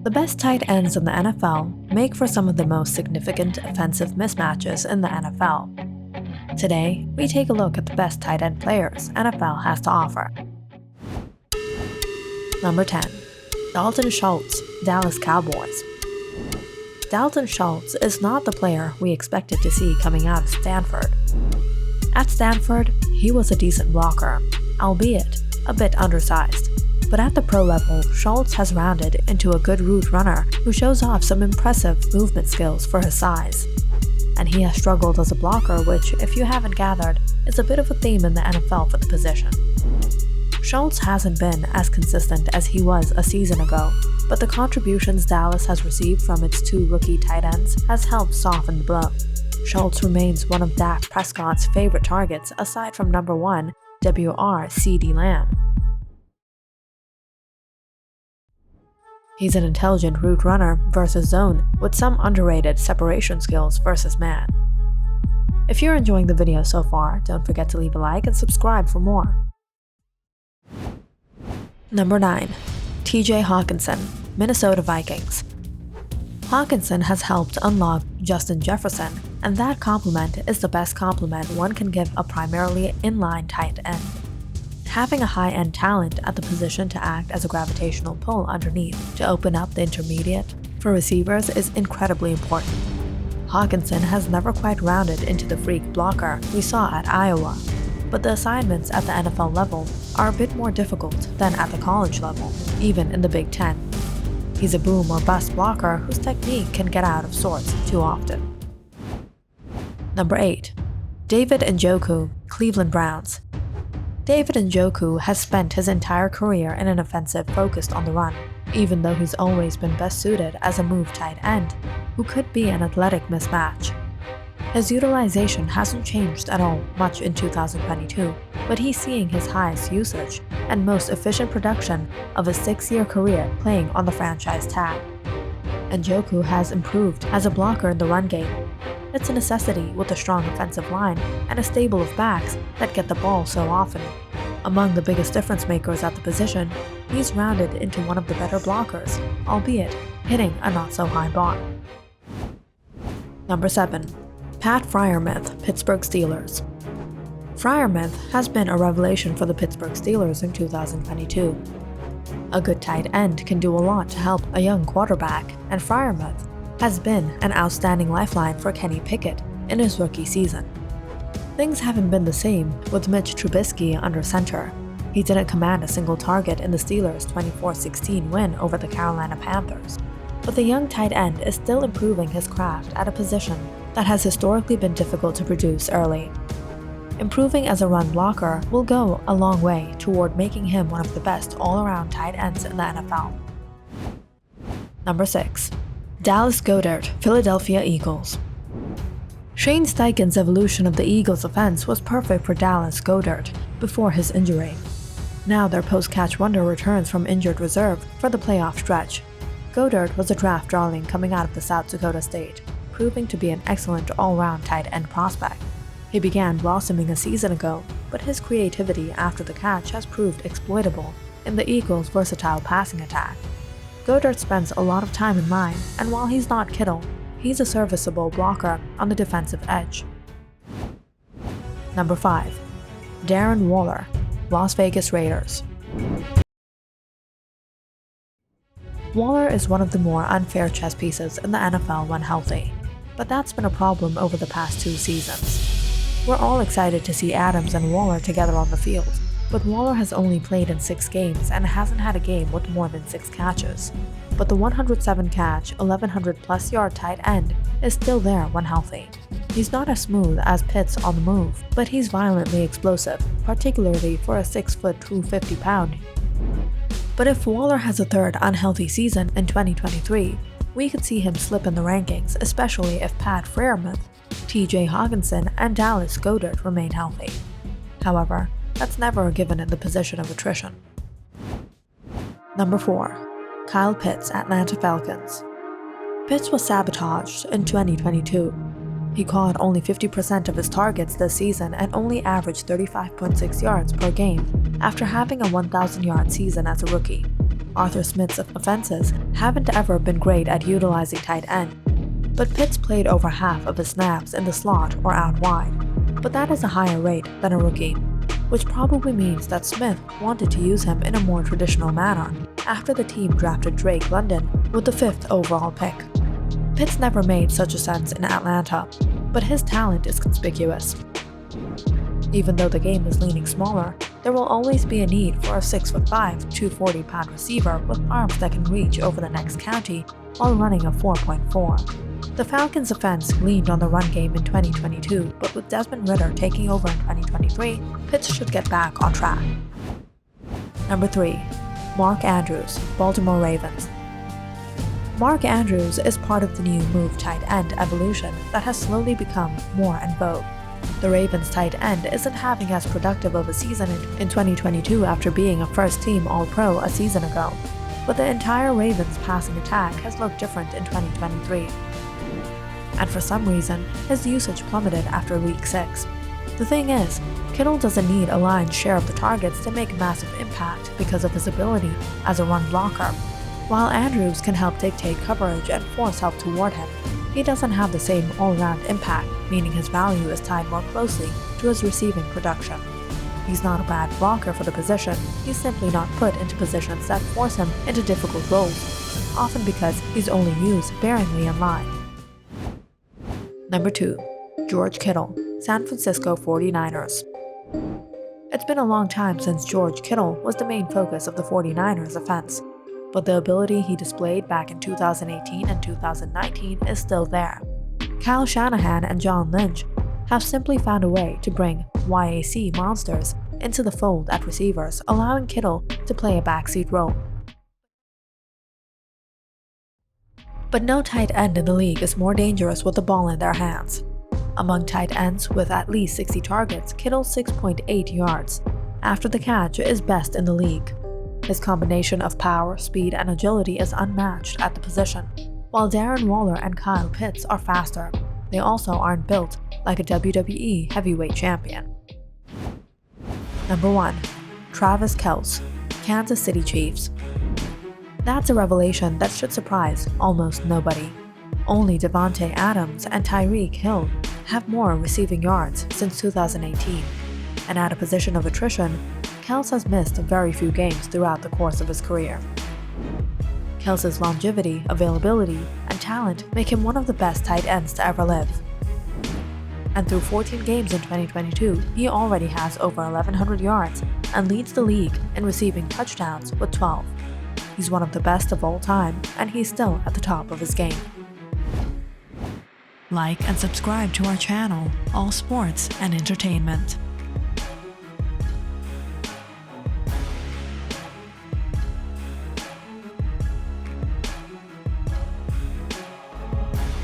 The best tight ends in the NFL make for some of the most significant offensive mismatches in the NFL. Today, we take a look at the best tight end players NFL has to offer. Number 10. Dalton Schultz, Dallas Cowboys. Dalton Schultz is not the player we expected to see coming out of Stanford. At Stanford, he was a decent blocker, albeit a bit undersized. But at the pro level, Schultz has rounded into a good route runner who shows off some impressive movement skills for his size. And he has struggled as a blocker, which, if you haven't gathered, is a bit of a theme in the NFL for the position. Schultz hasn't been as consistent as he was a season ago, but the contributions Dallas has received from its two rookie tight ends has helped soften the blow. Schultz remains one of Dak Prescott's favorite targets aside from number 1, WR CeeDee Lamb. He's an intelligent route runner versus zone with some underrated separation skills versus man. If you're enjoying the video so far, don't forget to leave a like and subscribe for more. Number 9. TJ Hawkinson, Minnesota Vikings. Hawkinson has helped unlock Justin Jefferson, and that compliment is the best compliment one can give a primarily inline tight end. Having a high-end talent at the position to act as a gravitational pull underneath to open up the intermediate for receivers is incredibly important. Hawkinson has never quite rounded into the freak blocker we saw at Iowa, but the assignments at the NFL level are a bit more difficult than at the college level, even in the Big Ten. He's a boom or bust blocker whose technique can get out of sorts too often. Number 8. David Njoku, Cleveland Browns. David Njoku has spent his entire career in an offensive focused on the run, even though he's always been best suited as a move tight end, who could be an athletic mismatch. His utilization hasn't changed at all much in 2022, but he's seeing his highest usage and most efficient production of a 6-year career playing on the franchise tag. Njoku has improved as a blocker in the run game. It's a necessity with a strong offensive line and a stable of backs that get the ball so often. Among the biggest difference makers at the position, he's rounded into one of the better blockers, albeit hitting a not-so-high bar. Number 7. Pat Freiermuth, Pittsburgh Steelers. Freiermuth has been a revelation for the Pittsburgh Steelers in 2022. A good tight end can do a lot to help a young quarterback, and Freiermuth has been an outstanding lifeline for Kenny Pickett in his rookie season. Things haven't been the same with Mitch Trubisky under center. He didn't command a single target in the Steelers' 24-16 win over the Carolina Panthers. But the young tight end is still improving his craft at a position that has historically been difficult to produce early. Improving as a run blocker will go a long way toward making him one of the best all-around tight ends in the NFL. Number 6. Dallas Goedert, Philadelphia Eagles. Shane Steichen's evolution of the Eagles' offense was perfect for Dallas Goedert before his injury. Now their post-catch wonder returns from injured reserve for the playoff stretch. Goedert was a draft darling coming out of the South Dakota State, proving to be an excellent all-round tight end prospect. He began blossoming a season ago, but his creativity after the catch has proved exploitable in the Eagles' versatile passing attack. Goedert spends a lot of time in line, and while he's not Kittle, he's a serviceable blocker on the defensive edge. Number 5. Darren Waller, Las Vegas Raiders. Waller is one of the more unfair chess pieces in the NFL when healthy, but that's been a problem over the past 2 seasons. We're all excited to see Adams and Waller together on the field, but Waller has only played in 6 games and hasn't had a game with more than 6 catches. But the 107-catch, 1,100-plus yard tight end is still there when healthy. He's not as smooth as Pitts on the move, but he's violently explosive, particularly for a 6', 250-pound. But if Waller has a third unhealthy season in 2023, we could see him slip in the rankings, especially if Pat Freiermuth, TJ Hawkinson, and Dallas Goedert remain healthy. However, that's never a given in the position of attrition. Number 4. Kyle Pitts, Atlanta Falcons. Pitts was sabotaged in 2022. He caught only 50% of his targets this season and only averaged 35.6 yards per game after having a 1,000-yard season as a rookie. Arthur Smith's offenses haven't ever been great at utilizing tight end, but Pitts played over half of his snaps in the slot or out wide, but that is a higher rate than a rookie, which probably means that Smith wanted to use him in a more traditional manner after the team drafted Drake London with the 5th overall pick. Pitts never made such a sense in Atlanta, but his talent is conspicuous. Even though the game is leaning smaller, there will always be a need for a 6'5", 240-pound receiver with arms that can reach over the next county while running a 4.4. The Falcons' offense leaned on the run game in 2022, but with Desmond Ridder taking over in 2023, Pitts should get back on track. Number 3. Mark Andrews, Baltimore Ravens. Mark Andrews is part of the new move tight end evolution that has slowly become more en vogue. The Ravens' tight end isn't having as productive of a season in 2022 after being a first-team All-Pro a season ago, but the entire Ravens' passing attack has looked different in 2023. And for some reason, his usage plummeted after Week 6. The thing is, Kittle doesn't need a lion's share of the targets to make a massive impact because of his ability as a run blocker. While Andrews can help dictate coverage and force help toward him, he doesn't have the same all-round impact, meaning his value is tied more closely to his receiving production. He's not a bad blocker for the position, he's simply not put into positions that force him into difficult roles, often because he's only used sparingly in line. Number 2. George Kittle, San Francisco 49ers. It's been a long time since George Kittle was the main focus of the 49ers offense, but the ability he displayed back in 2018 and 2019 is still there. Kyle Shanahan and John Lynch have simply found a way to bring YAC monsters into the fold at receivers, allowing Kittle to play a backseat role. But no tight end in the league is more dangerous with the ball in their hands. Among tight ends with at least 60 targets, Kittle's 6.8 yards after the catch is best in the league. His combination of power, speed, and agility is unmatched at the position. While Darren Waller and Kyle Pitts are faster, they also aren't built like a WWE heavyweight champion. Number 1. Travis Kelce, Kansas City Chiefs. That's a revelation that should surprise almost nobody. Only Devontae Adams and Tyreek Hill have more receiving yards since 2018, and at a position of attrition, Kelce has missed very few games throughout the course of his career. Kelce's longevity, availability, and talent make him one of the best tight ends to ever live. And through 14 games in 2022, he already has over 1,100 yards and leads the league in receiving touchdowns with 12. He's one of the best of all time, and he's still at the top of his game. Like and subscribe to our channel, All Sports and Entertainment.